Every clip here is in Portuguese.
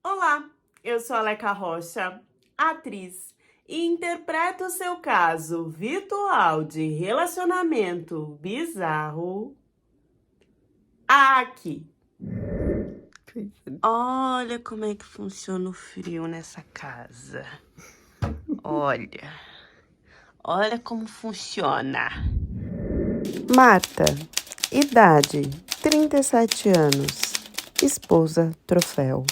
Olá, eu sou a Aleca Rocha, atriz, e interpreto o seu caso virtual de relacionamento bizarro aqui. Olha como é que funciona o frio nessa casa. Olha como funciona. Marta, idade 37 anos, esposa troféu.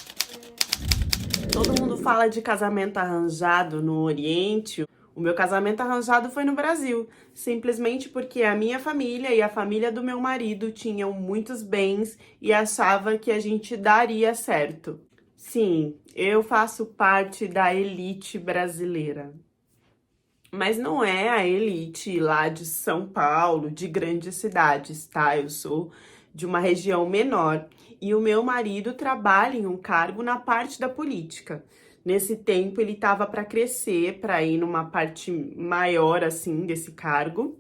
Todo mundo fala de casamento arranjado no Oriente. O meu casamento arranjado foi no Brasil, simplesmente porque a minha família e a família do meu marido tinham muitos bens e achava que a gente daria certo. Sim, eu faço parte da elite brasileira. Mas não é a elite lá de São Paulo, de grandes cidades, tá? Eu sou de uma região menor e o meu marido trabalha em um cargo na parte da política. Nesse tempo ele estava para crescer, para ir numa parte maior assim desse cargo,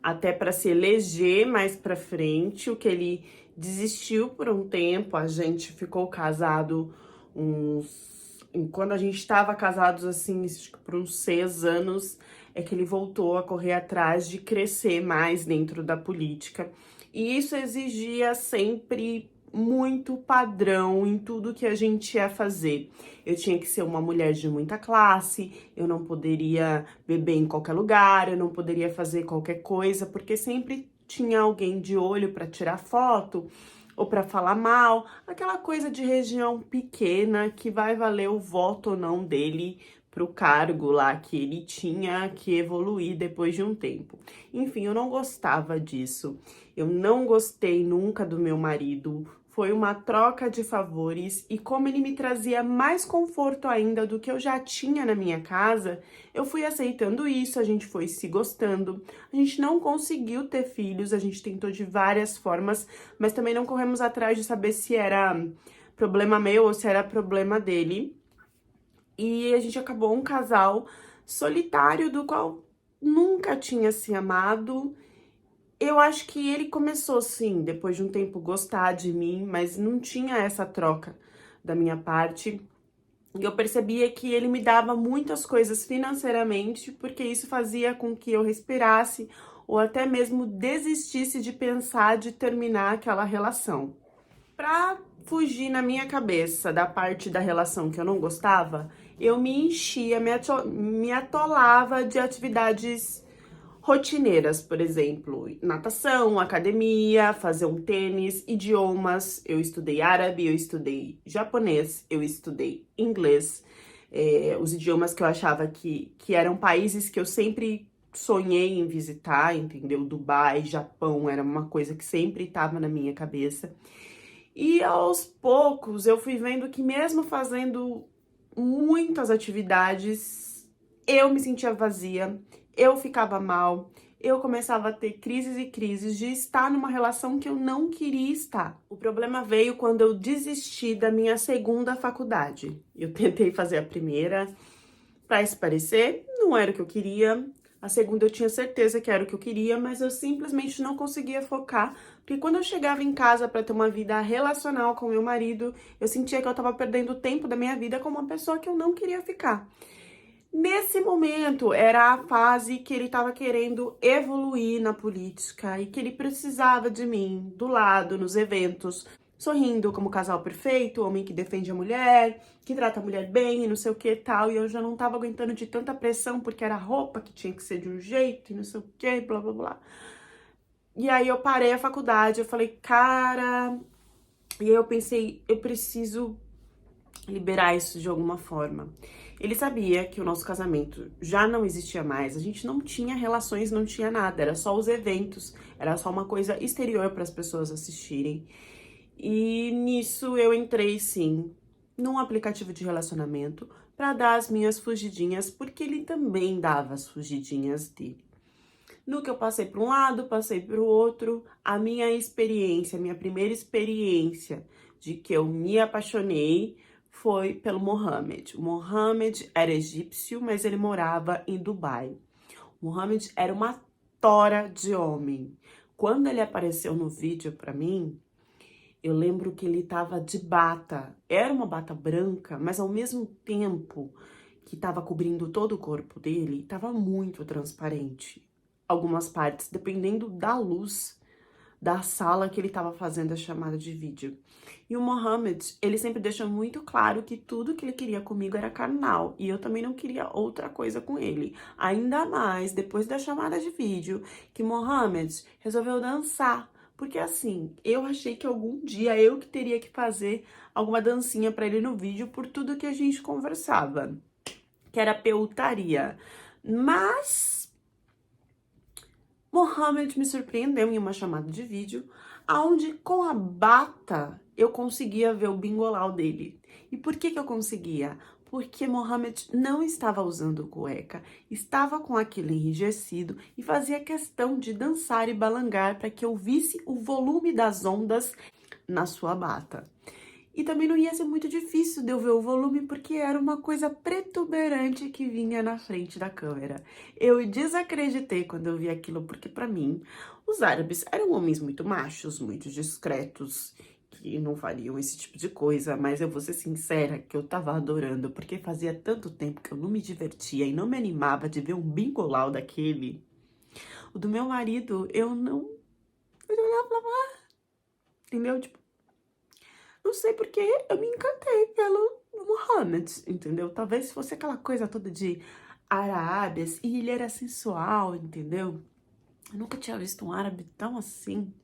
até para se eleger mais para frente, o que ele desistiu por um tempo. A gente ficou casado uns quando a gente estava casados assim, acho que por uns 6 anos, é que ele voltou a correr atrás de crescer mais dentro da política. E isso exigia sempre muito padrão em tudo que a gente ia fazer. Eu tinha que ser uma mulher de muita classe, eu não poderia beber em qualquer lugar, eu não poderia fazer qualquer coisa, porque sempre tinha alguém de olho para tirar foto ou para falar mal, aquela coisa de região pequena que vai valer o voto ou não dele pro cargo lá que ele tinha que evoluir depois de um tempo. Enfim, eu não gostava disso. Eu não gostei nunca do meu marido. Foi uma troca de favores e como ele me trazia mais conforto ainda do que eu já tinha na minha casa, eu fui aceitando isso, a gente foi se gostando. A gente não conseguiu ter filhos, a gente tentou de várias formas, mas também não corremos atrás de saber se era problema meu ou se era problema dele. E a gente acabou um casal solitário do qual nunca tinha se amado. Eu acho que ele começou, sim, depois de um tempo, gostar de mim, mas não tinha essa troca da minha parte. E eu percebia que ele me dava muitas coisas financeiramente, porque isso fazia com que eu respirasse ou até mesmo desistisse de pensar de terminar aquela relação. Pra fugir na minha cabeça da parte da relação que eu não gostava, eu me enchia, me atolava de atividades rotineiras, por exemplo, natação, academia, fazer um tênis, idiomas. Eu estudei árabe, eu estudei japonês, eu estudei inglês. Os idiomas que eu achava que eram países que eu sempre sonhei em visitar, entendeu? Dubai, Japão, era uma coisa que sempre estava na minha cabeça. E aos poucos eu fui vendo que mesmo fazendo muitas atividades, eu me sentia vazia, eu ficava mal, eu começava a ter crises e crises de estar numa relação que eu não queria estar. O problema veio quando eu desisti da minha segunda faculdade. Eu tentei fazer a primeira, para se parecer, não era o que eu queria. A segunda eu tinha certeza que era o que eu queria, mas eu simplesmente não conseguia focar, porque quando eu chegava em casa para ter uma vida relacional com meu marido, eu sentia que eu estava perdendo o tempo da minha vida com uma pessoa que eu não queria ficar. Nesse momento, era a fase que ele estava querendo evoluir na política e que ele precisava de mim, do lado, nos eventos, sorrindo como casal perfeito, homem que defende a mulher, que trata a mulher bem e não sei o que e tal. E eu já não tava aguentando de tanta pressão, porque era roupa que tinha que ser de um jeito e não sei o que, blá blá blá. E aí eu parei a faculdade, eu falei, cara. E aí eu pensei, eu preciso liberar isso de alguma forma. Ele sabia que o nosso casamento já não existia mais, a gente não tinha relações, não tinha nada, era só os eventos, era só uma coisa exterior para as pessoas assistirem. E nisso eu entrei sim num aplicativo de relacionamento para dar as minhas fugidinhas, porque ele também dava as fugidinhas dele. No que eu passei para um lado, passei para o outro, a minha experiência, a minha primeira experiência de que eu me apaixonei foi pelo Mohamed. O Mohamed era egípcio, mas ele morava em Dubai. O Mohamed era uma tora de homem. Quando ele apareceu no vídeo para mim, Eu lembro que ele tava de bata. Era uma bata branca, mas ao mesmo tempo que tava cobrindo todo o corpo dele, tava muito transparente. Algumas partes, dependendo da luz da sala que ele tava fazendo a chamada de vídeo. E o Mohamed, ele sempre deixa muito claro que tudo que ele queria comigo era carnal. E eu também não queria outra coisa com ele. Ainda mais depois da chamada de vídeo, que Mohamed resolveu dançar. Porque assim, eu achei que algum dia eu que teria que fazer alguma dancinha pra ele no vídeo por tudo que a gente conversava. Que era peutaria. Mas Mohamed me surpreendeu em uma chamada de vídeo, onde com a bata eu conseguia ver o bingolau dele. E por que eu conseguia? Porque Mohamed não estava usando cueca, estava com aquilo enrijecido e fazia questão de dançar e balangar para que eu visse o volume das ondas na sua bata. E também não ia ser muito difícil de eu ver o volume, porque era uma coisa protuberante que vinha na frente da câmera. Eu desacreditei quando eu vi aquilo, porque pra mim, os árabes eram homens muito machos, muito discretos, que não fariam esse tipo de coisa, mas eu vou ser sincera que eu tava adorando, porque fazia tanto tempo que eu não me divertia e não me animava de ver um bingolau daquele. O do meu marido, eu não... Eu olhava e falava, entendeu? Tipo, não sei porque eu me encantei pelo Mohammed, entendeu? Talvez fosse aquela coisa toda de Arábias e ele era sensual, entendeu? Eu nunca tinha visto um árabe tão assim,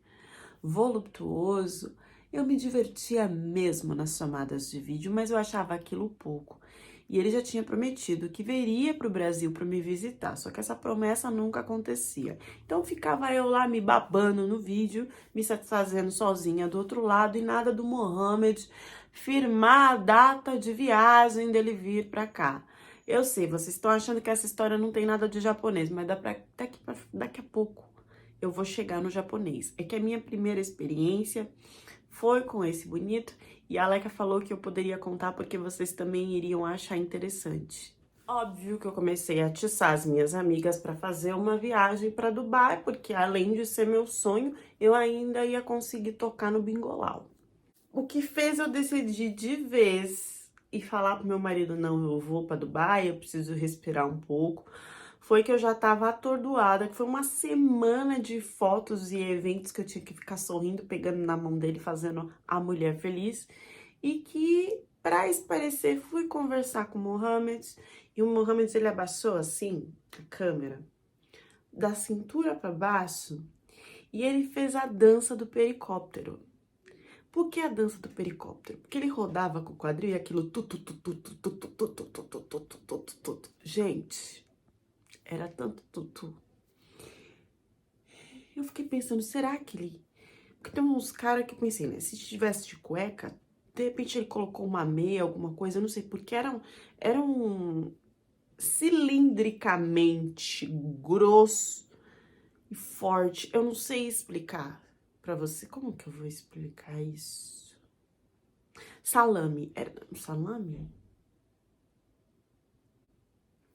voluptuoso. Eu me divertia mesmo nas chamadas de vídeo, mas eu achava aquilo pouco. E ele já tinha prometido que viria para o Brasil para me visitar, só que essa promessa nunca acontecia. Então ficava eu lá me babando no vídeo, me satisfazendo sozinha do outro lado e nada do Mohamed firmar a data de viagem dele vir para cá. Eu sei, vocês estão achando que essa história não tem nada de japonês, mas daqui a pouco eu vou chegar no japonês. É que a minha primeira experiência foi com esse bonito e a Aleca falou que eu poderia contar porque vocês também iriam achar interessante. Óbvio que eu comecei a atiçar as minhas amigas para fazer uma viagem para Dubai, porque além de ser meu sonho, eu ainda ia conseguir tocar no Bingolau. O que fez eu decidir de vez e falar pro meu marido, não, eu vou para Dubai, eu preciso respirar um pouco, foi que eu já tava atordoada, que foi uma semana de fotos e eventos que eu tinha que ficar sorrindo, pegando na mão dele, fazendo a mulher feliz. E que, pra esparecer, fui conversar com o Mohamed. E o Mohamed, ele abaixou assim, a câmera, da cintura pra baixo. E ele fez a dança do pericóptero. Por que a dança do pericóptero? Porque ele rodava com o quadril e aquilo... Gente... Era tanto tutu. Eu fiquei pensando, será que ele... Porque tem uns caras que eu pensei, né? Se tivesse de cueca, de repente ele colocou uma meia, alguma coisa, eu não sei. Porque eram cilindricamente grosso e forte. Eu não sei explicar pra você. Como que eu vou explicar isso? Salame. Era salame?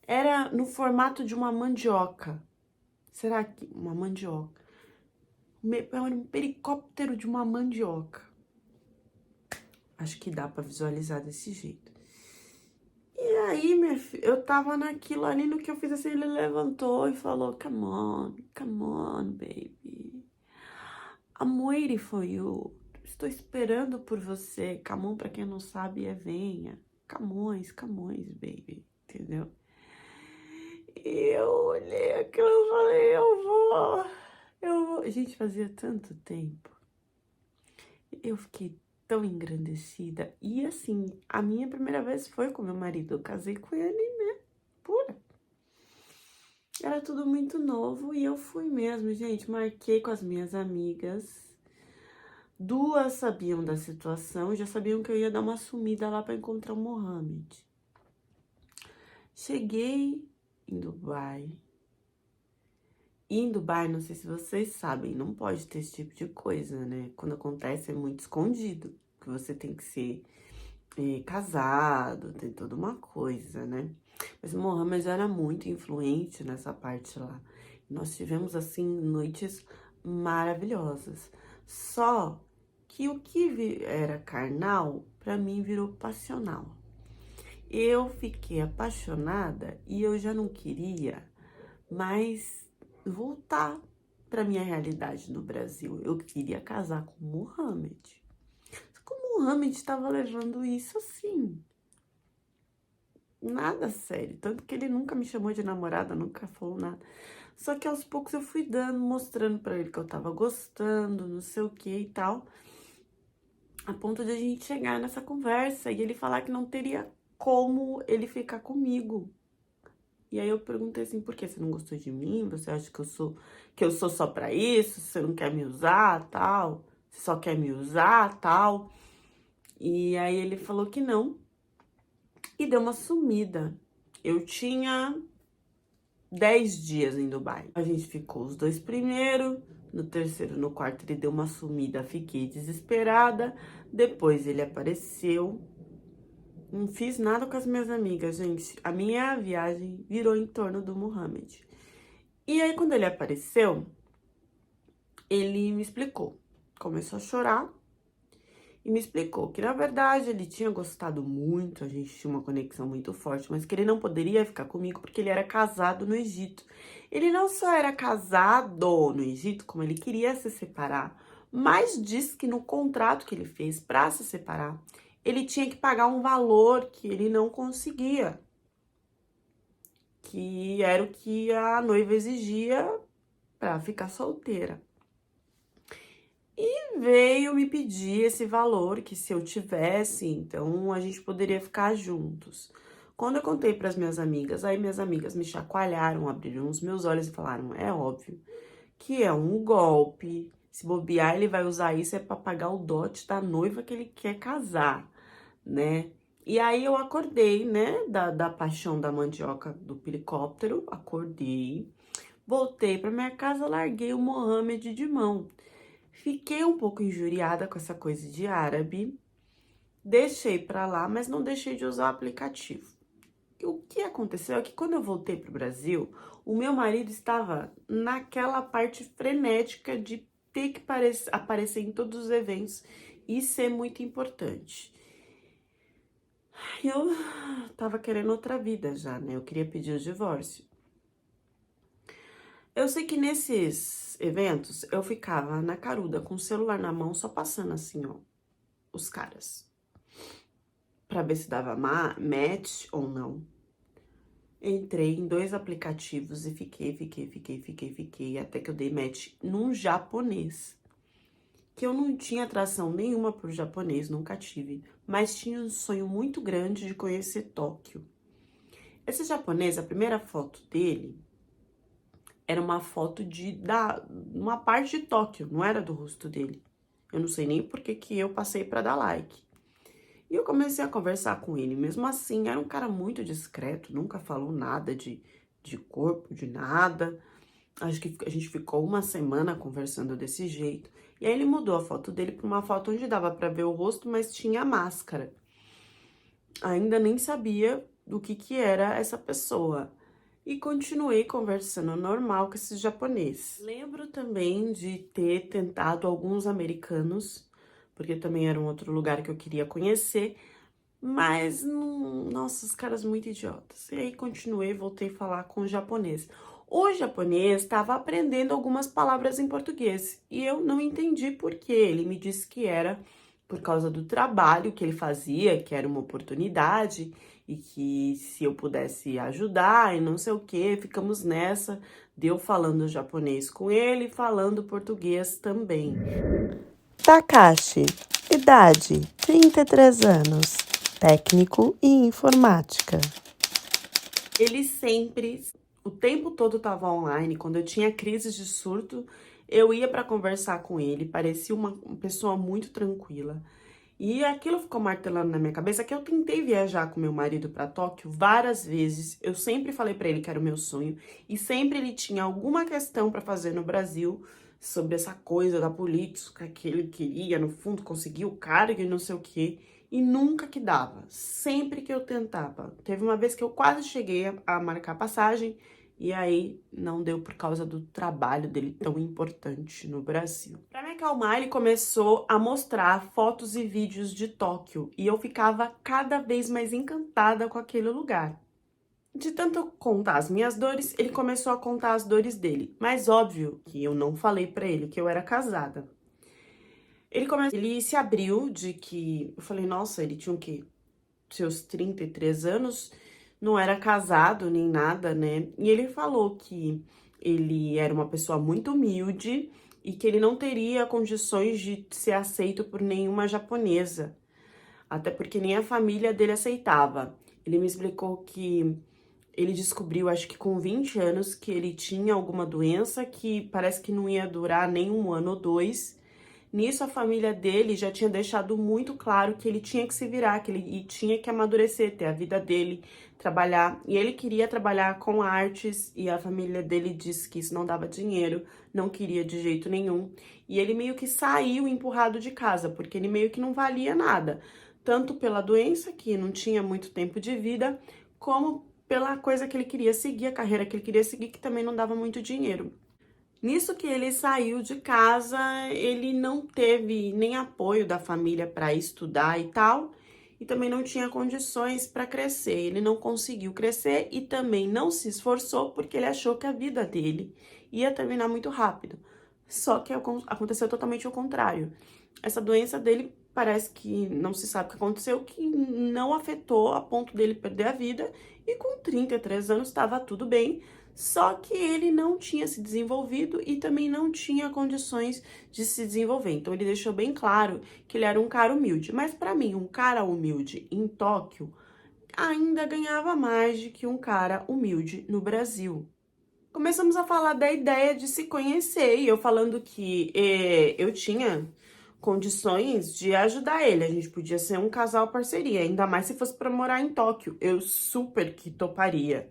Era no formato de uma mandioca. Será que uma mandioca? Era um pericóptero de uma mandioca. Acho que dá pra visualizar desse jeito. E aí, minha filha, eu tava naquilo ali, no que eu fiz assim, ele levantou e falou, come on, baby. I'm waiting for you. Estou esperando por você. Camon, pra quem não sabe, é venha. Camões, baby. Entendeu? E eu olhei aquilo e falei, eu vou. Gente, fazia tanto tempo. Eu fiquei tão engrandecida. E assim, a minha primeira vez foi com meu marido. Eu casei com ele, né? Pura. Era tudo muito novo e eu fui mesmo, gente. Marquei com as minhas amigas. Duas sabiam da situação, já sabiam que eu ia dar uma sumida lá para encontrar o Mohamed. Cheguei em Dubai. E em Dubai, não sei se vocês sabem, não pode ter esse tipo de coisa, né? Quando acontece é muito escondido, que você tem que ser casado, tem toda uma coisa, né? Mas o Mohamed era muito influente nessa parte lá. Nós tivemos, assim, noites maravilhosas. Só que o que era carnal, para mim virou passional. Eu fiquei apaixonada e eu já não queria mais voltar para minha realidade no Brasil. Eu queria casar com o Mohamed. Só que o Mohamed estava levando isso assim, nada sério. Tanto que ele nunca me chamou de namorada, nunca falou nada. Só que aos poucos eu fui mostrando para ele que eu tava gostando, não sei o que e tal. A ponto de a gente chegar nessa conversa e ele falar que não teria como ele ficar comigo. E aí eu perguntei assim, por que você não gostou de mim? Você acha que eu sou só pra isso? Você não quer me usar, tal? Você só quer me usar, tal? E aí ele falou que não e deu uma sumida. Eu tinha 10 dias em Dubai. A gente ficou os 2 primeiros, no terceiro, no quarto ele deu uma sumida, fiquei desesperada. Depois ele apareceu. Não fiz nada com as minhas amigas, gente. A minha viagem virou em torno do Mohamed. E aí, quando ele apareceu, ele me explicou. Começou a chorar e me explicou que, na verdade, ele tinha gostado muito, a gente tinha uma conexão muito forte, mas que ele não poderia ficar comigo porque ele era casado no Egito. Ele não só era casado no Egito, como ele queria se separar, mas disse que no contrato que ele fez para se separar, ele tinha que pagar um valor que ele não conseguia, que era o que a noiva exigia para ficar solteira. E veio me pedir esse valor, que se eu tivesse, então a gente poderia ficar juntos. Quando eu contei para as minhas amigas, aí minhas amigas me chacoalharam, abriram os meus olhos e falaram, é óbvio que é um golpe, se bobear ele vai usar isso é para pagar o dote da noiva que ele quer casar, né? E aí eu acordei, né, da paixão da mandioca do helicóptero, acordei, voltei para minha casa, larguei o Mohamed de mão. Fiquei um pouco injuriada com essa coisa de árabe, deixei pra lá, mas não deixei de usar o aplicativo. O que aconteceu é que quando eu voltei pro Brasil, o meu marido estava naquela parte frenética de ter que aparecer em todos os eventos e ser muito importante. Eu tava querendo outra vida já, né? Eu queria pedir o divórcio. Eu sei que nesses eventos eu ficava na caruda com o celular na mão, só passando assim, ó, os caras, pra ver se dava match ou não. Entrei em 2 aplicativos e fiquei, até que eu dei match num japonês. Que eu não tinha atração nenhuma por japonês, nunca tive, mas tinha um sonho muito grande de conhecer Tóquio. Esse japonês, a primeira foto dele era uma foto uma parte de Tóquio, não era do rosto dele. Eu não sei nem por que eu passei pra dar like. E eu comecei a conversar com ele, mesmo assim, era um cara muito discreto, nunca falou nada de corpo, de nada. Acho que a gente ficou uma semana conversando desse jeito. E aí ele mudou a foto dele pra uma foto onde dava pra ver o rosto, mas tinha máscara. Ainda nem sabia do que era essa pessoa. E continuei conversando normal com esses japoneses. Lembro também de ter tentado alguns americanos, porque também era um outro lugar que eu queria conhecer, mas, nossa, os caras muito idiotas. E aí continuei, voltei a falar com o japonês. O japonês estava aprendendo algumas palavras em português e eu não entendi por quê. Ele me disse que era por causa do trabalho que ele fazia, que era uma oportunidade e que se eu pudesse ajudar e não sei o que, ficamos nessa, deu falando japonês com ele, falando português também. Takashi, idade 33 anos, técnico em informática. Ele sempre, o tempo todo estava online, quando eu tinha crises de surto, eu ia para conversar com ele, parecia uma pessoa muito tranquila. E aquilo ficou martelando na minha cabeça que eu tentei viajar com meu marido para Tóquio várias vezes. Eu sempre falei para ele que era o meu sonho e sempre ele tinha alguma questão para fazer no Brasil sobre essa coisa da política que ele queria, no fundo, conseguir o cargo e não sei o quê. E nunca que dava, sempre que eu tentava. Teve uma vez que eu quase cheguei a marcar passagem E aí, não deu por causa do trabalho dele tão importante no Brasil. Pra me acalmar, ele começou a mostrar fotos e vídeos de Tóquio. E eu ficava cada vez mais encantada com aquele lugar. De tanto contar as minhas dores, ele começou a contar as dores dele. Mas óbvio que eu não falei pra ele que eu era casada. Ele se abriu de que... Eu falei, nossa, ele tinha o quê? Seus 33 anos, não era casado nem nada, né? E ele falou que ele era uma pessoa muito humilde e que ele não teria condições de ser aceito por nenhuma japonesa. Até porque nem a família dele aceitava. Ele me explicou que ele descobriu, acho que com 20 anos, que ele tinha alguma doença que parece que não ia durar nem 1 ano ou 2. Nisso, a família dele já tinha deixado muito claro que ele tinha que se virar, que ele tinha que amadurecer, ter a vida dele, trabalhar. E ele queria trabalhar com artes e a família dele disse que isso não dava dinheiro, não queria de jeito nenhum. E ele meio que saiu empurrado de casa, porque ele meio que não valia nada. Tanto pela doença, que não tinha muito tempo de vida, como pela coisa que ele queria seguir, a carreira que ele queria seguir, que também não dava muito dinheiro. Nisso que ele saiu de casa, ele não teve nem apoio da família para estudar e tal, e também não tinha condições para crescer. Ele não conseguiu crescer e também não se esforçou porque ele achou que a vida dele ia terminar muito rápido. Só que aconteceu totalmente o contrário. Essa doença dele parece que não se sabe o que aconteceu, que não afetou a ponto dele perder a vida, e com 33 anos estava tudo bem. Só que ele não tinha se desenvolvido e também não tinha condições de se desenvolver. Então ele deixou bem claro que ele era um cara humilde. Mas para mim, um cara humilde em Tóquio ainda ganhava mais do que um cara humilde no Brasil. Começamos a falar da ideia de se conhecer e eu falando que eu tinha condições de ajudar ele. A gente podia ser um casal parceria, ainda mais se fosse para morar em Tóquio. Eu super que toparia.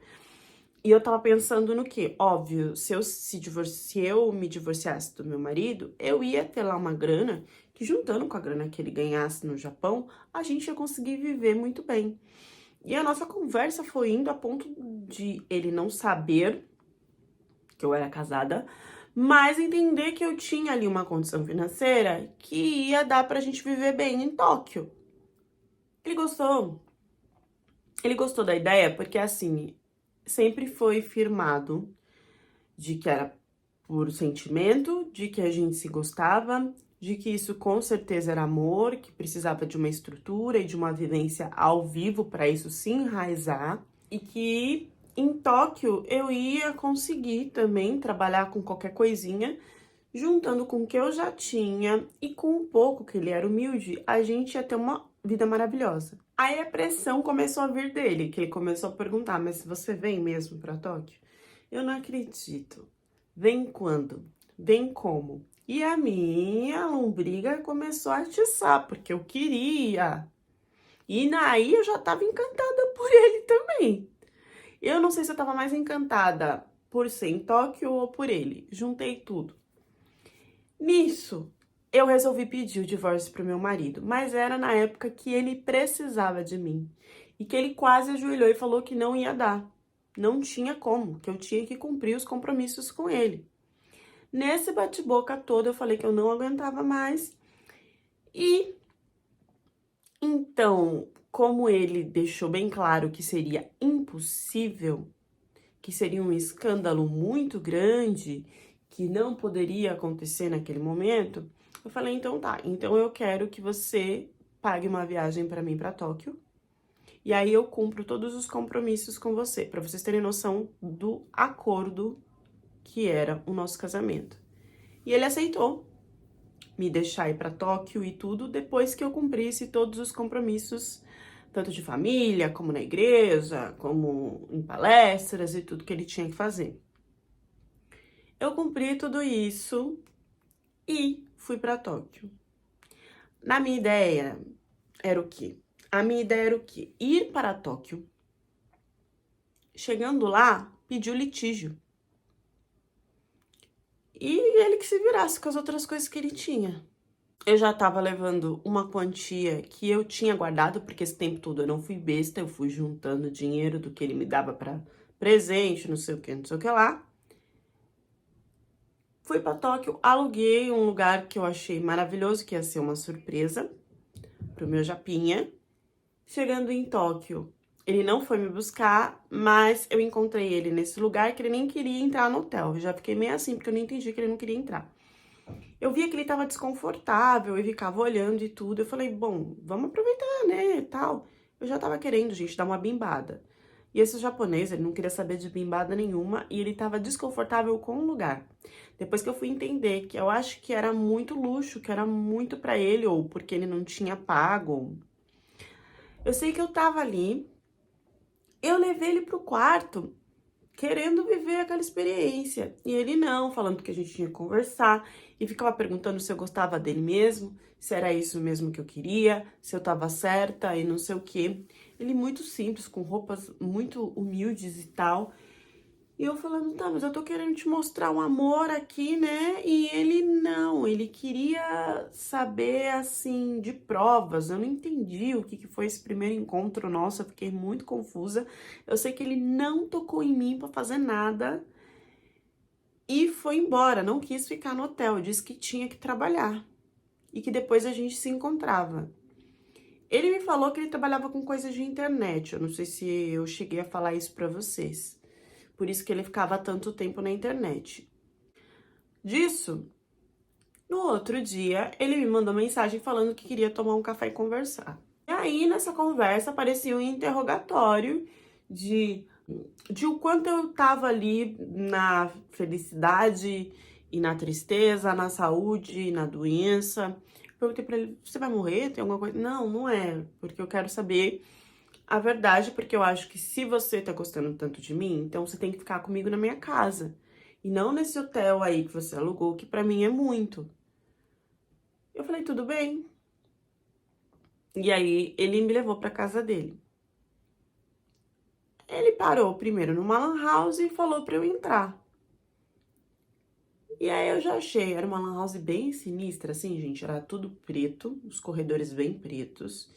E eu tava pensando no quê? Óbvio, se eu me divorciasse do meu marido, eu ia ter lá uma grana, que juntando com a grana que ele ganhasse no Japão, a gente ia conseguir viver muito bem. E a nossa conversa foi indo a ponto de ele não saber que eu era casada, mas entender que eu tinha ali uma condição financeira que ia dar pra gente viver bem em Tóquio. Ele gostou. Ele gostou da ideia porque, assim, sempre foi firmado de que era por sentimento, de que a gente se gostava, de que isso com certeza era amor, que precisava de uma estrutura e de uma vivência ao vivo para isso se enraizar, e que em Tóquio eu ia conseguir também trabalhar com qualquer coisinha, juntando com o que eu já tinha e com um pouco que ele era humilde, a gente ia ter uma vida maravilhosa. Aí a pressão começou a vir dele, que ele começou a perguntar, mas você vem mesmo para Tóquio? Eu não acredito. Vem quando? Vem como? E a minha lombriga começou a atiçar, porque eu queria. E daí eu já tava encantada por ele também. Eu não sei se eu tava mais encantada por ser em Tóquio ou por ele. Juntei tudo. Nisso, eu resolvi pedir o divórcio pro meu marido, mas era na época que ele precisava de mim. E que ele quase ajoelhou e falou que não ia dar. Não tinha como, que eu tinha que cumprir os compromissos com ele. Nesse bate-boca todo, eu falei que eu não aguentava mais. E então, como ele deixou bem claro que seria impossível, que seria um escândalo muito grande, que não poderia acontecer naquele momento, eu falei, então tá, então eu quero que você pague uma viagem para mim para Tóquio. E aí eu cumpro todos os compromissos com você, para vocês terem noção do acordo que era o nosso casamento. E ele aceitou me deixar ir para Tóquio e tudo, depois que eu cumprisse todos os compromissos, tanto de família, como na igreja, como em palestras e tudo que ele tinha que fazer. Eu cumpri tudo isso e fui para Tóquio. Na minha ideia era o quê? A minha ideia era o quê? Ir para Tóquio. Chegando lá, pedir o litígio. E ele que se virasse com as outras coisas que ele tinha. Eu já tava levando uma quantia que eu tinha guardado, porque esse tempo todo eu não fui besta, eu fui juntando dinheiro do que ele me dava pra presente, não sei o que, não sei o que lá. Fui pra Tóquio, aluguei um lugar que eu achei maravilhoso, que ia ser uma surpresa pro meu japinha. Chegando em Tóquio, ele não foi me buscar, mas eu encontrei ele nesse lugar que ele nem queria entrar no hotel. Eu já fiquei meio assim, porque eu não entendi que ele não queria entrar. Eu via que ele tava desconfortável e ficava olhando e tudo. Eu falei, bom, vamos aproveitar, né, e tal. Eu já tava querendo, gente, dar uma bimbada. E esse japonês, ele não queria saber de bimbada nenhuma e ele tava desconfortável com o lugar. Depois que eu fui entender que eu acho que era muito luxo, que era muito pra ele, ou porque ele não tinha pago. Eu sei que eu tava ali, eu levei ele pro quarto, querendo viver aquela experiência. E ele não, falando que a gente tinha que conversar, e ficava perguntando se eu gostava dele mesmo, se era isso mesmo que eu queria, se eu tava certa e não sei o quê. Ele muito simples, com roupas muito humildes e tal. E eu falando, tá, mas eu tô querendo te mostrar um amor aqui, né? E ele não, ele queria saber, assim, de provas. Eu não entendi o que foi esse primeiro encontro nosso, eu fiquei muito confusa. Eu sei que ele não tocou em mim pra fazer nada e foi embora, não quis ficar no hotel, disse que tinha que trabalhar e que depois a gente se encontrava. Ele me falou que ele trabalhava com coisas de internet, eu não sei se eu cheguei a falar isso pra vocês. Por isso que ele ficava tanto tempo na internet. Disso, no outro dia, ele me mandou mensagem falando que queria tomar um café e conversar. E aí, nessa conversa, aparecia um interrogatório de, de o quanto eu tava ali na felicidade e na tristeza, na saúde e na doença. Perguntei pra ele, você vai morrer? Tem alguma coisa? Não, não é, porque eu quero saber a verdade, porque eu acho que se você tá gostando tanto de mim, então você tem que ficar comigo na minha casa. E não nesse hotel aí que você alugou, que pra mim é muito. Eu falei, tudo bem. E aí, ele me levou pra casa dele. Ele parou primeiro numa lan house e falou pra eu entrar. E aí eu já achei, era uma lan house bem sinistra, assim, gente, era tudo preto, os corredores bem pretos.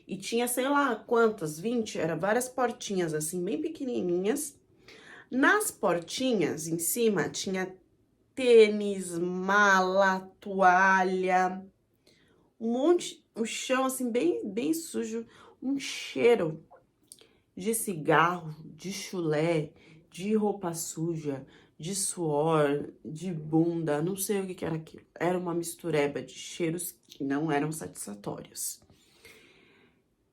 E tinha, sei lá, quantas, 20, era várias portinhas, assim, bem pequenininhas. Nas portinhas, em cima, tinha tênis, mala, toalha, um monte, o chão, assim, bem sujo, um cheiro de cigarro, de chulé, de roupa suja, de suor, de bunda, não sei o que era aquilo. Era uma mistureba de cheiros que não eram satisfatórios.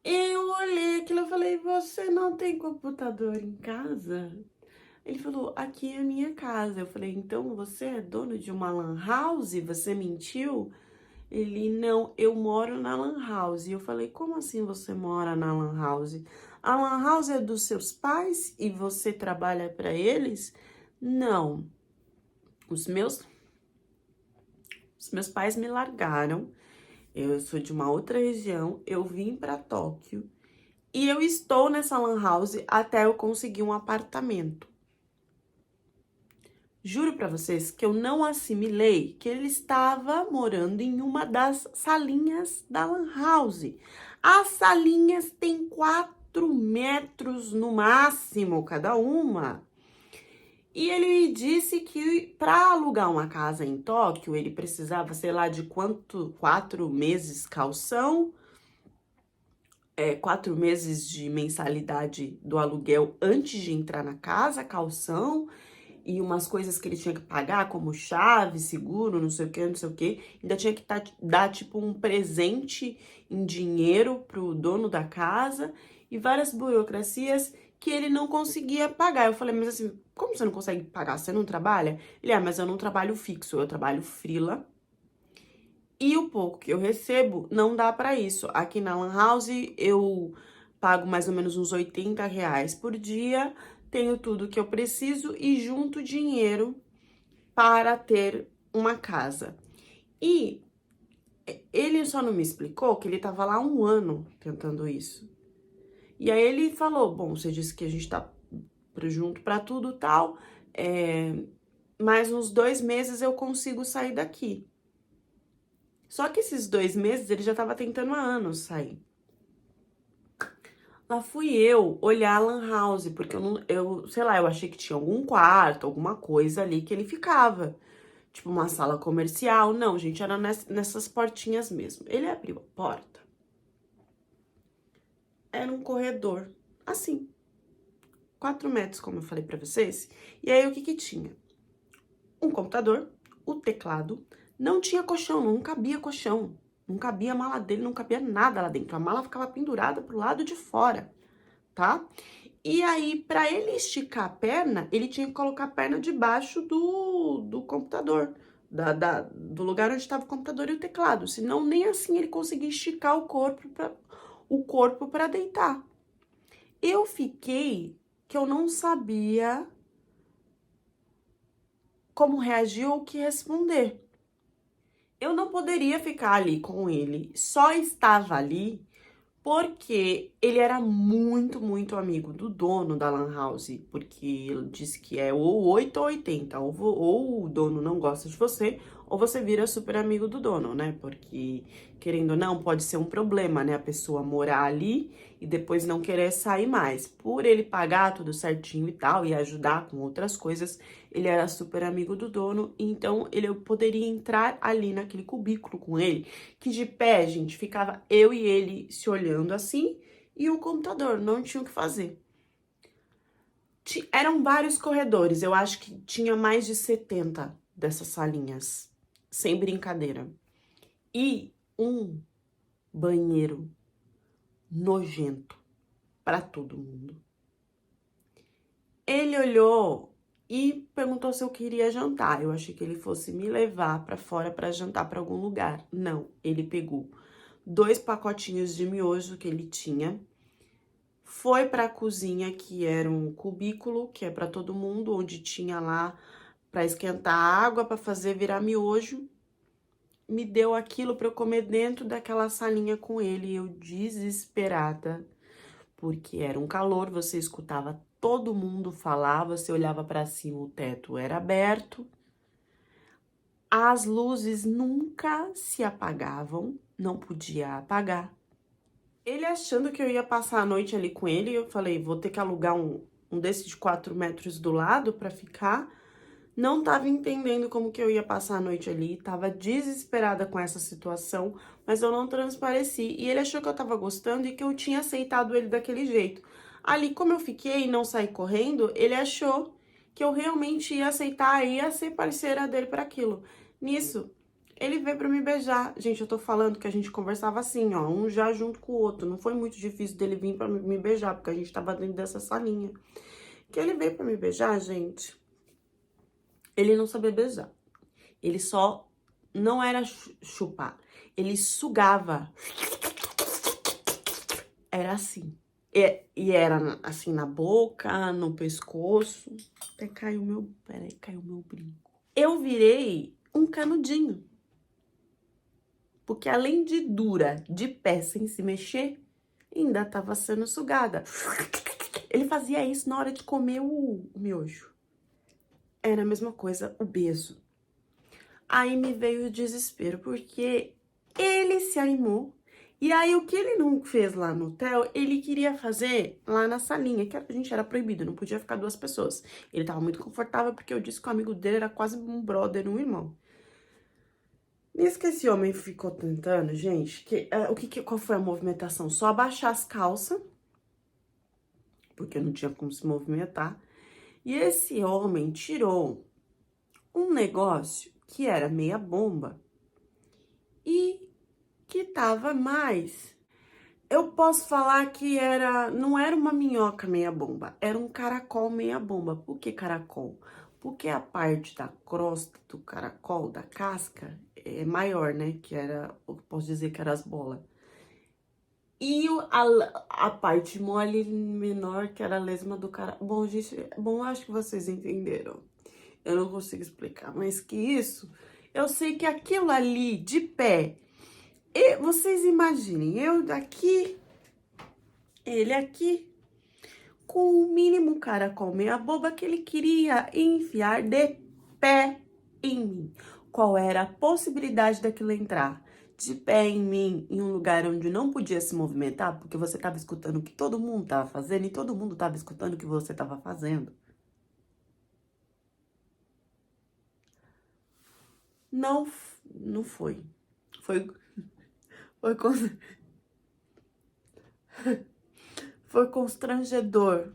Eu olhei aquilo e falei, você não tem computador em casa? Ele falou, aqui é a minha casa. Eu falei, então você é dono de uma lan house? Você mentiu? Ele, não, eu moro na lan house. E eu falei, como assim você mora na lan house? A lan house é dos seus pais e você trabalha para eles? Não. Os meus pais me largaram. Eu sou de uma outra região. Eu vim para Tóquio e eu estou nessa lan house até eu conseguir um apartamento. Juro pra vocês que eu não assimilei que ele estava morando em uma das salinhas da lan house. As salinhas têm 4 metros no máximo cada uma. E ele me disse que para alugar uma casa em Tóquio, ele precisava, sei lá, de quanto, 4 meses calção, 4 meses de mensalidade do aluguel antes de entrar na casa, calção, e umas coisas que ele tinha que pagar, como chave, seguro, não sei o que, não sei o que. Ainda tinha que dar, tipo, um presente em dinheiro pro dono da casa e várias burocracias que ele não conseguia pagar. Eu falei, mas assim, como você não consegue pagar? Você não trabalha? Ele, mas eu não trabalho fixo, eu trabalho freela. E o pouco que eu recebo não dá pra isso. Aqui na Lan House eu pago mais ou menos uns R$ 80 por dia, tenho tudo que eu preciso e junto dinheiro para ter uma casa. E ele só não me explicou que ele tava lá 1 ano tentando isso. E aí ele falou, bom, você disse que a gente tá junto pra tudo e tal, mais uns 2 meses eu consigo sair daqui. Só que esses 2 meses ele já tava tentando há anos sair. Lá fui eu olhar a lan house, porque sei lá, eu achei que tinha algum quarto, alguma coisa ali que ele ficava. Tipo uma sala comercial. Não, gente, era nessas portinhas mesmo. Ele abriu a porta. Era um corredor, assim, 4 metros, como eu falei pra vocês. E aí, o que que tinha? Um computador, o teclado, não tinha colchão, não cabia colchão. Não cabia a mala dele, não cabia nada lá dentro. A mala ficava pendurada pro lado de fora, tá? E aí, pra ele esticar a perna, ele tinha que colocar a perna debaixo do computador, do lugar onde estava o computador e o teclado. Senão, nem assim ele conseguia esticar o corpo para deitar. Eu fiquei que eu não sabia como reagir ou o que responder. Eu não poderia ficar ali com ele, só estava ali porque ele era muito, muito amigo do dono da Lan House, porque ele disse que é ou 8 ou 80, ou o dono não gosta de você, ou você vira super amigo do dono, né? Porque, querendo ou não, pode ser um problema, né? A pessoa morar ali e depois não querer sair mais. Por ele pagar tudo certinho e tal, e ajudar com outras coisas, ele era super amigo do dono, então eu poderia entrar ali naquele cubículo com ele, que de pé, gente, ficava eu e ele se olhando assim, e o computador, não tinha o que fazer. Eram vários corredores, eu acho que tinha mais de 70 dessas salinhas, sem brincadeira. E um banheiro nojento para todo mundo. Ele olhou e perguntou se eu queria jantar. Eu achei que ele fosse me levar para fora para jantar para algum lugar. Não, ele pegou 2 pacotinhos de miojo que ele tinha, foi para a cozinha, que era um cubículo, que é para todo mundo, onde tinha lá para esquentar água, para fazer virar miojo. Me deu aquilo para eu comer dentro daquela salinha com ele, eu desesperada, porque era um calor, você escutava todo mundo falar, você olhava para cima, o teto era aberto. As luzes nunca se apagavam, não podia apagar. Ele achando que eu ia passar a noite ali com ele, eu falei, vou ter que alugar um desses de 4 metros do lado pra ficar. Não tava entendendo como que eu ia passar a noite ali, tava desesperada com essa situação, mas eu não transpareci. E ele achou que eu tava gostando e que eu tinha aceitado ele daquele jeito. Ali, como eu fiquei e não saí correndo, ele achou que eu realmente ia aceitar e ia ser parceira dele para aquilo. Nisso, ele veio pra me beijar. Gente, eu tô falando que a gente conversava assim, ó, um já junto com o outro. Não foi muito difícil dele vir pra me beijar, porque a gente tava dentro dessa salinha. Que ele veio pra me beijar, gente, ele não sabia beijar. Ele só não era chupar. Ele sugava. Era assim. E era assim na boca, no pescoço. Até caiu meu... Peraí, caiu meu brinco. Eu virei um canudinho. Porque além de dura, de pé, sem se mexer, ainda tava sendo sugada. Ele fazia isso na hora de comer o miojo. Era a mesma coisa, o beijo. Aí me veio o desespero, porque ele se animou. E aí, o que ele não fez lá no hotel, ele queria fazer lá na salinha, que a gente era proibido, não podia ficar 2 pessoas. Ele tava muito confortável, porque eu disse que o amigo dele era quase um brother, um irmão. Nisso que esse homem ficou tentando, gente, qual foi a movimentação? Só abaixar as calças, porque não tinha como se movimentar. E esse homem tirou um negócio que era meia bomba e que tava mais. Eu posso falar que não era uma minhoca meia bomba, era um caracol meia bomba. Por que caracol? Porque a parte da crosta do caracol, da casca, é maior, né? Que era, eu posso dizer que eram as bolas. E a parte mole menor, que era a lesma do cara. Bom, gente, bom, acho que vocês entenderam. Eu não consigo explicar, mas que isso, eu sei que aquilo ali de pé, e vocês imaginem, eu daqui, ele aqui, com o mínimo caracol meia boba que ele queria enfiar de pé em mim. Qual era a possibilidade daquilo entrar? de pé em mim, em um lugar onde não podia se movimentar, porque você estava escutando o que todo mundo estava fazendo e todo mundo estava escutando o que você estava fazendo. Não, não foi. Foi, foi, foi constrangedor.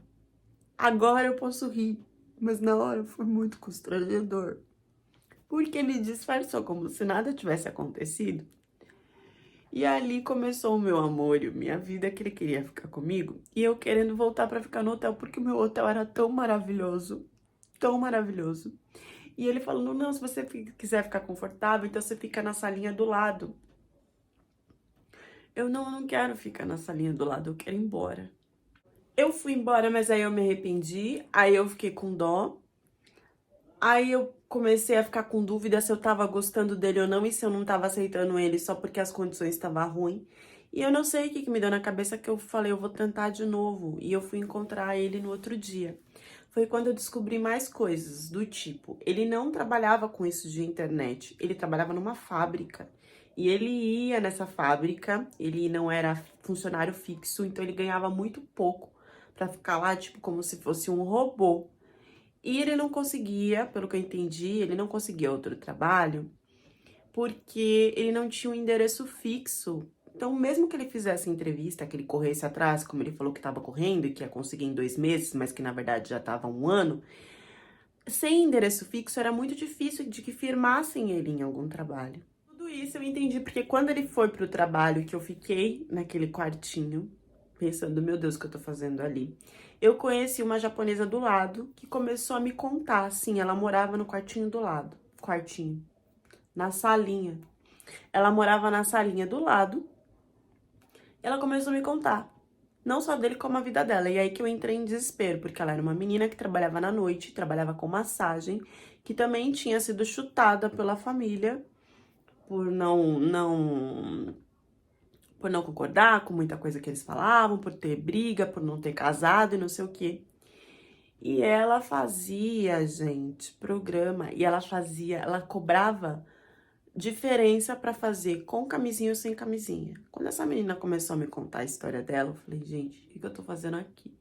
Agora eu posso rir, mas na hora foi muito constrangedor. Porque ele disfarçou como se nada tivesse acontecido. E ali começou o meu amor e minha vida, que ele queria ficar comigo. E eu querendo voltar pra ficar no hotel, porque o meu hotel era tão maravilhoso. Tão maravilhoso. E ele falando, não, se você quiser ficar confortável, então você fica na salinha do lado. Eu não quero ficar na salinha do lado, eu quero ir embora. Eu fui embora, mas aí eu me arrependi, aí eu fiquei com dó. Aí eu comecei a ficar com dúvida se eu tava gostando dele ou não e se eu não tava aceitando ele só porque as condições estavam ruins. E eu não sei o que me deu na cabeça que eu falei, eu vou tentar de novo. E eu fui encontrar ele no outro dia. Foi quando eu descobri mais coisas do tipo, ele não trabalhava com isso de internet, ele trabalhava numa fábrica. E ele ia nessa fábrica, ele não era funcionário fixo, então ele ganhava muito pouco pra ficar lá, tipo, como se fosse um robô. E ele não conseguia, pelo que eu entendi, ele não conseguia outro trabalho porque ele não tinha um endereço fixo. Então, mesmo que ele fizesse entrevista, que ele corresse atrás, como ele falou que estava correndo e que ia conseguir em 2 meses, mas que na verdade já estava 1 ano, sem endereço fixo era muito difícil de que firmassem ele em algum trabalho. Tudo isso eu entendi porque quando ele foi pro trabalho, que eu fiquei naquele quartinho, pensando, meu Deus, o que eu tô fazendo ali? Eu conheci uma japonesa do lado que começou a me contar, assim, ela morava no quartinho do lado, quartinho, na salinha. Ela morava na salinha do lado, ela começou a me contar, não só dele, como a vida dela. E aí que eu entrei em desespero, porque ela era uma menina que trabalhava na noite, trabalhava com massagem, que também tinha sido chutada pela família por por não concordar com muita coisa que eles falavam, por ter briga, por não ter casado e não sei o quê. E ela fazia, gente, programa, e ela cobrava diferença pra fazer com camisinha ou sem camisinha. Quando essa menina começou a me contar a história dela, eu falei, gente, o que eu tô fazendo aqui?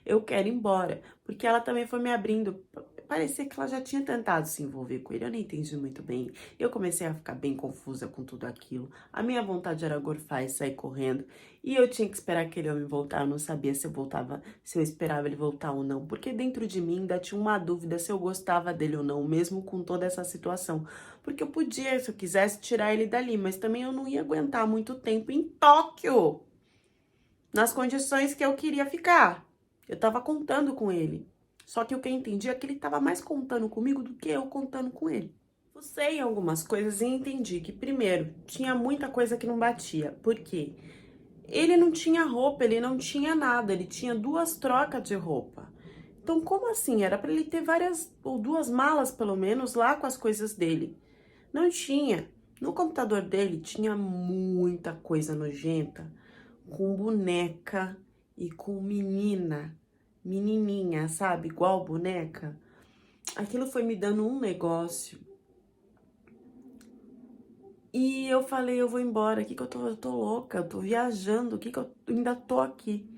Eu quero ir embora, porque ela também foi me abrindo. Parecia que ela já tinha tentado se envolver com ele, eu não entendi muito bem. Eu comecei a ficar bem confusa com tudo aquilo. A minha vontade era gorfar e sair correndo. E eu tinha que esperar aquele homem voltar, eu não sabia se eu voltava, se eu esperava ele voltar ou não. Porque dentro de mim ainda tinha uma dúvida se eu gostava dele ou não, mesmo com toda essa situação. Porque eu podia, se eu quisesse, tirar ele dali, mas também eu não ia aguentar muito tempo em Tóquio, nas condições que eu queria ficar. Eu tava contando com ele. Só que o que eu entendi é que ele tava mais contando comigo do que eu contando com ele. Fucei algumas coisas e entendi que, primeiro, tinha muita coisa que não batia. Por quê? Ele não tinha roupa, ele não tinha nada, ele tinha 2 trocas de roupa. Então, como assim? Era pra ele ter várias, ou 2 malas pelo menos, lá com as coisas dele. Não tinha. No computador dele tinha muita coisa nojenta, com boneca e com menininha, sabe? Igual boneca. Aquilo foi me dando um negócio. E eu falei, eu vou embora, aqui que eu tô louca, eu tô viajando, aqui que eu ainda tô aqui.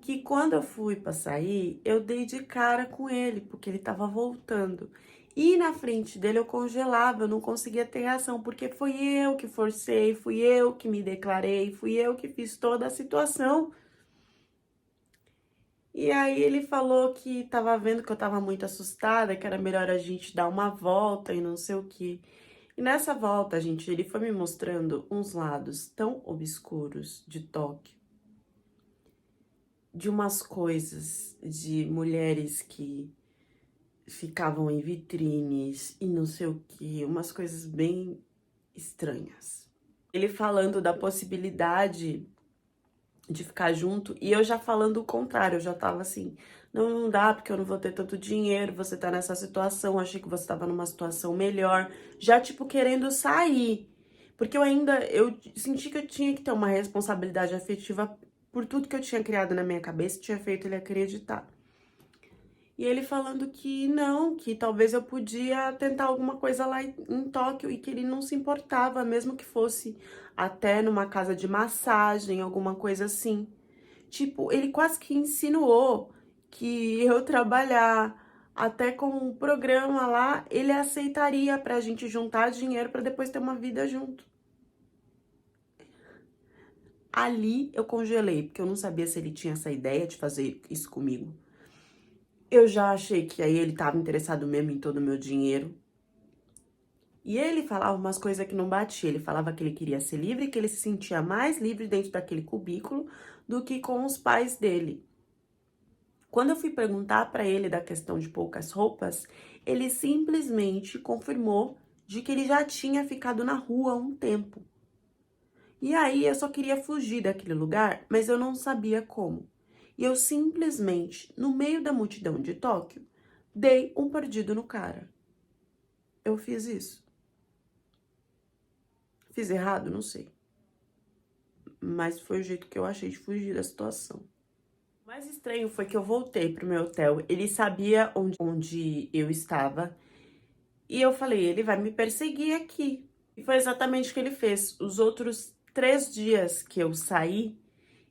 Que quando eu fui pra sair, eu dei de cara com ele, porque ele tava voltando. E na frente dele eu congelava, eu não conseguia ter reação, porque fui eu que forcei, fui eu que me declarei, fui eu que fiz toda a situação. E aí ele falou que tava vendo que eu tava muito assustada, que era melhor a gente dar uma volta e não sei o quê. E nessa volta, gente, ele foi me mostrando uns lados tão obscuros de Tóquio, de umas coisas de mulheres que ficavam em vitrines e não sei o que, umas coisas bem estranhas. Ele falando da possibilidade de ficar junto e eu já falando o contrário, eu já tava assim, não dá porque eu não vou ter tanto dinheiro, você tá nessa situação, achei que você tava numa situação melhor, já tipo querendo sair. Porque eu senti que eu tinha que ter uma responsabilidade afetiva por tudo que eu tinha criado na minha cabeça e tinha feito ele acreditar. E ele falando que não, que talvez eu podia tentar alguma coisa lá em Tóquio e que ele não se importava, mesmo que fosse até numa casa de massagem, alguma coisa assim. Tipo, ele quase que insinuou que eu trabalhar até com um programa lá, ele aceitaria pra gente juntar dinheiro pra depois ter uma vida junto. Ali eu congelei, porque eu não sabia se ele tinha essa ideia de fazer isso comigo. Eu já achei que aí ele tava interessado mesmo em todo o meu dinheiro. E ele falava umas coisas que não batia. Ele falava que ele queria ser livre, que ele se sentia mais livre dentro daquele cubículo do que com os pais dele. Quando eu fui perguntar para ele da questão de poucas roupas, ele simplesmente confirmou de que ele já tinha ficado na rua há um tempo. E aí eu só queria fugir daquele lugar, mas eu não sabia como. E eu simplesmente, no meio da multidão de Tóquio, dei um perdido no cara. Eu fiz isso. Fiz errado? Não sei. Mas foi o jeito que eu achei de fugir da situação. O mais estranho foi que eu voltei pro meu hotel. Ele sabia onde eu estava. E eu falei, ele vai me perseguir aqui. E foi exatamente o que ele fez. Os outros 3 dias que eu saí,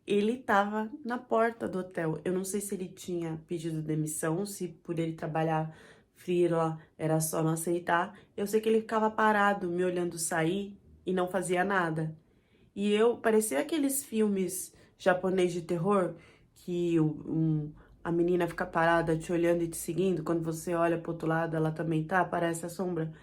ele tava na porta do hotel. Eu não sei se ele tinha pedido demissão, se por ele trabalhar freela era só não aceitar. Eu sei que ele ficava parado, me olhando sair e não fazia nada. E eu, parecia aqueles filmes japonês de terror, que a menina fica parada te olhando e te seguindo, quando você olha pro outro lado, ela também tá, parece a sombra.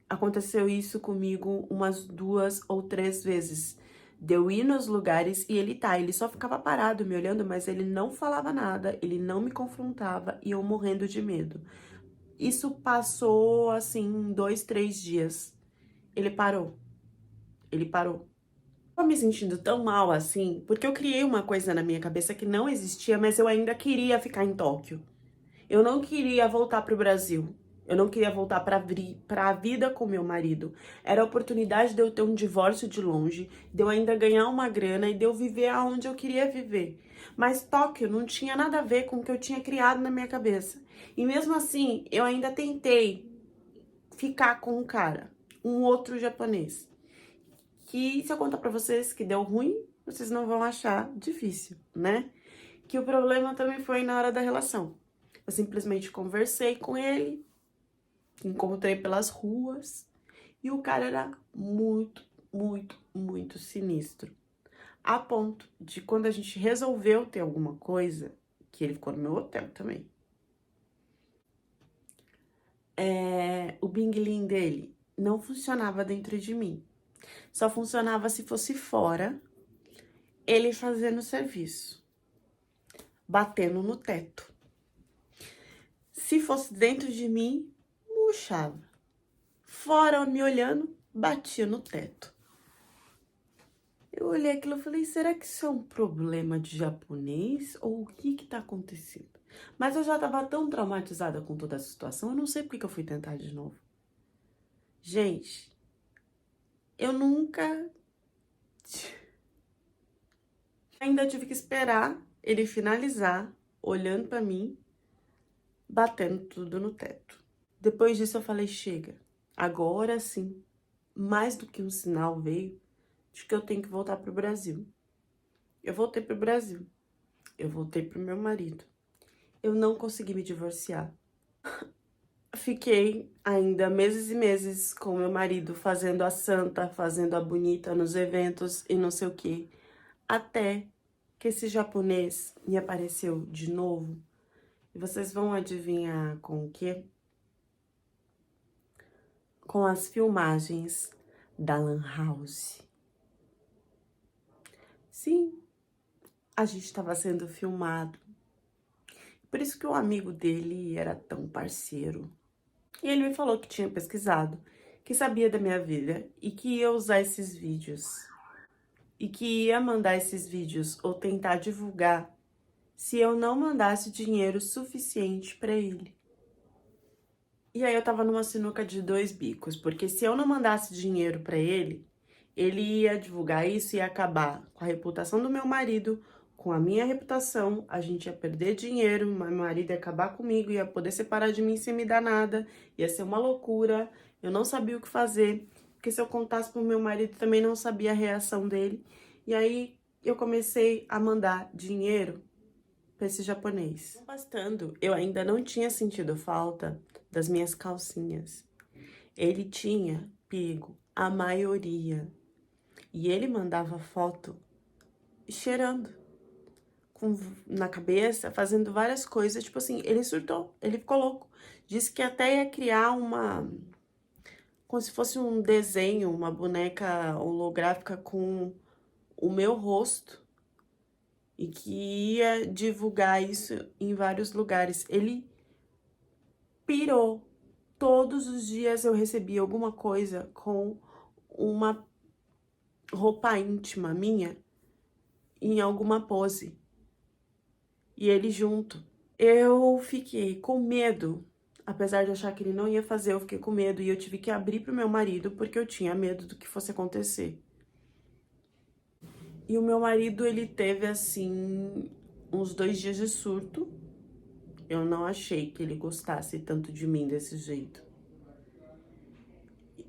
Aconteceu isso comigo umas 2 ou 3 vezes. Deu ir nos lugares e ele só ficava parado me olhando, mas ele não falava nada, ele não me confrontava e eu morrendo de medo. Isso passou, assim, 2, 3 dias. Ele parou. Ele parou. Tô me sentindo tão mal assim, porque eu criei uma coisa na minha cabeça que não existia, mas eu ainda queria ficar em Tóquio. Eu não queria voltar pro Brasil. Eu não queria voltar pra vida com meu marido. Era a oportunidade de eu ter um divórcio de longe, de eu ainda ganhar uma grana e de eu viver aonde eu queria viver. Mas Tóquio não tinha nada a ver com o que eu tinha criado na minha cabeça. E mesmo assim, eu ainda tentei ficar com um cara, um outro japonês. Que se eu contar pra vocês que deu ruim, vocês não vão achar difícil, né? Que o problema também foi na hora da relação. Eu simplesmente conversei com ele, encontrei pelas ruas, e o cara era muito, muito, muito sinistro. A ponto de quando a gente resolveu ter alguma coisa, que ele ficou no meu hotel também, o bing-ling dele não funcionava dentro de mim. Só funcionava se fosse fora, ele fazendo serviço, batendo no teto. Se fosse dentro de mim, murchava. Fora, me olhando, batia no teto. Eu olhei aquilo e falei, será que isso é um problema de japonês? Ou o que que tá acontecendo? Mas eu já tava tão traumatizada com toda essa situação, eu não sei porque que eu fui tentar de novo. Gente, eu nunca... Ainda tive que esperar ele finalizar, olhando pra mim, batendo tudo no teto. Depois disso eu falei, chega, agora sim, mais do que um sinal veio de que eu tenho que voltar pro Brasil. Eu voltei pro Brasil, eu voltei pro meu marido. Eu não consegui me divorciar. Fiquei ainda meses e meses com meu marido, fazendo a santa, fazendo a bonita nos eventos e não sei o quê. Até que esse japonês me apareceu de novo. E vocês vão adivinhar com o quê? Com as filmagens da Lan House. Sim, a gente estava sendo filmado. Por isso que o amigo dele era tão parceiro. E ele me falou que tinha pesquisado, que sabia da minha vida e que ia usar esses vídeos. E que ia mandar esses vídeos ou tentar divulgar se eu não mandasse dinheiro suficiente para ele. E aí eu tava numa sinuca de 2 bicos, porque se eu não mandasse dinheiro para ele ia divulgar isso e ia acabar com a reputação do meu marido, com a minha reputação, a gente ia perder dinheiro, meu marido ia acabar comigo, ia poder separar de mim sem me dar nada, ia ser uma loucura, eu não sabia o que fazer, porque se eu contasse pro meu marido também não sabia a reação dele. E aí eu comecei a mandar dinheiro para esse japonês. Bastando, eu ainda não tinha sentido falta das minhas calcinhas. Ele tinha pego a maioria. E ele mandava foto cheirando na cabeça, fazendo várias coisas. Tipo assim, ele surtou, ele ficou louco. Disse que até ia criar como se fosse um desenho, uma boneca holográfica com o meu rosto. E que ia divulgar isso em vários lugares. Ele pirou. Todos os dias eu recebia alguma coisa com uma roupa íntima minha em alguma pose. E ele junto. Eu fiquei com medo. Apesar de achar que ele não ia fazer, eu fiquei com medo. E eu tive que abrir pro meu marido porque eu tinha medo do que fosse acontecer. E o meu marido, ele teve, assim, uns 2 dias de surto. Eu não achei que ele gostasse tanto de mim desse jeito.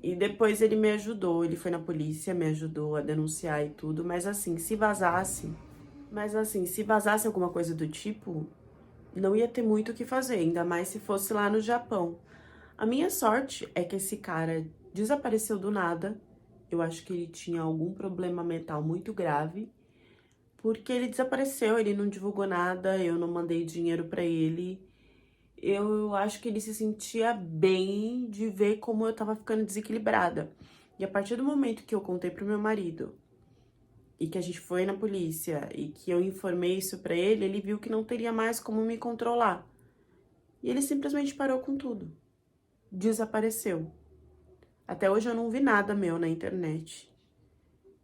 E depois ele me ajudou, ele foi na polícia, me ajudou a denunciar e tudo. Mas assim, se vazasse alguma coisa do tipo, não ia ter muito o que fazer, ainda mais se fosse lá no Japão. A minha sorte é que esse cara desapareceu do nada. Eu acho que ele tinha algum problema mental muito grave, porque ele desapareceu, ele não divulgou nada, eu não mandei dinheiro pra ele. Eu acho que ele se sentia bem de ver como eu tava ficando desequilibrada. E a partir do momento que eu contei pro meu marido, e que a gente foi na polícia, e que eu informei isso pra ele, ele viu que não teria mais como me controlar. E ele simplesmente parou com tudo. Desapareceu. Até hoje eu não vi nada meu na internet.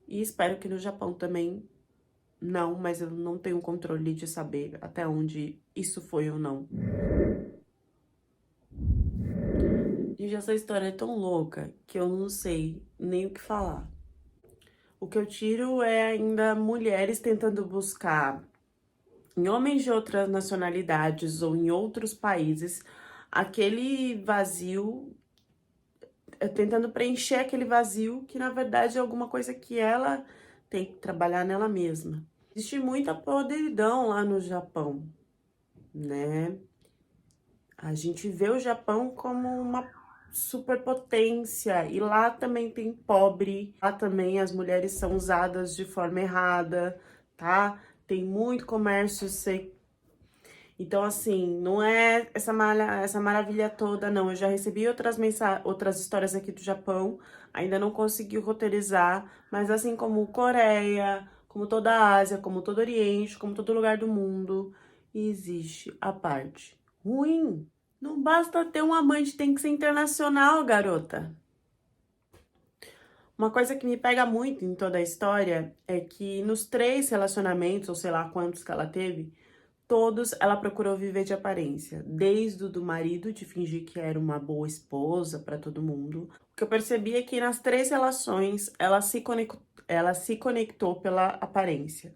E espero que no Japão também não, mas eu não tenho controle de saber até onde isso foi ou não. Gente, essa história é tão louca que eu não sei nem o que falar. O que eu tiro é ainda mulheres tentando buscar em homens de outras nacionalidades ou em outros países aquele vazio, tentando preencher aquele vazio que na verdade é alguma coisa que ela tem que trabalhar nela mesma. Existe muita podridão lá no Japão, né? A gente vê o Japão como uma superpotência e lá também tem pobre, lá também as mulheres são usadas de forma errada, tá? Tem muito comércio Então, assim, não é essa maravilha toda, não. Eu já recebi outras histórias aqui do Japão, ainda não consegui roteirizar, mas assim como Coreia, como toda a Ásia, como todo o Oriente, como todo lugar do mundo, existe a parte ruim. Não basta ter um amante, tem que ser internacional, garota. Uma coisa que me pega muito em toda a história é que nos 3 relacionamentos, ou sei lá quantos que ela teve, todos ela procurou viver de aparência. Desde o do marido, de fingir que era uma boa esposa pra todo mundo. O que eu percebi é que nas 3 relações, ela se conectou pela aparência.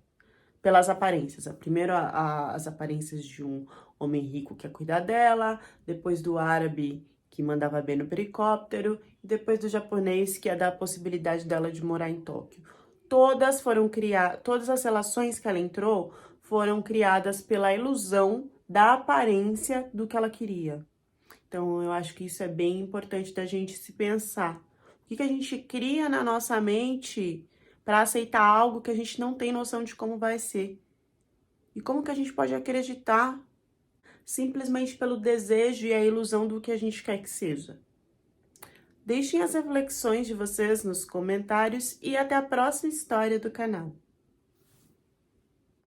Pelas aparências. Primeiro as aparências de um homem rico que ia cuidar dela, depois do árabe que mandava bem no helicóptero, e depois do japonês que ia dar a possibilidade dela de morar em Tóquio. Todas as relações que ela entrou foram criadas pela ilusão da aparência do que ela queria. Então, eu acho que isso é bem importante da gente se pensar. O que a gente cria na nossa mente para aceitar algo que a gente não tem noção de como vai ser? E como que a gente pode acreditar simplesmente pelo desejo e a ilusão do que a gente quer que seja? Deixem as reflexões de vocês nos comentários e até a próxima história do canal.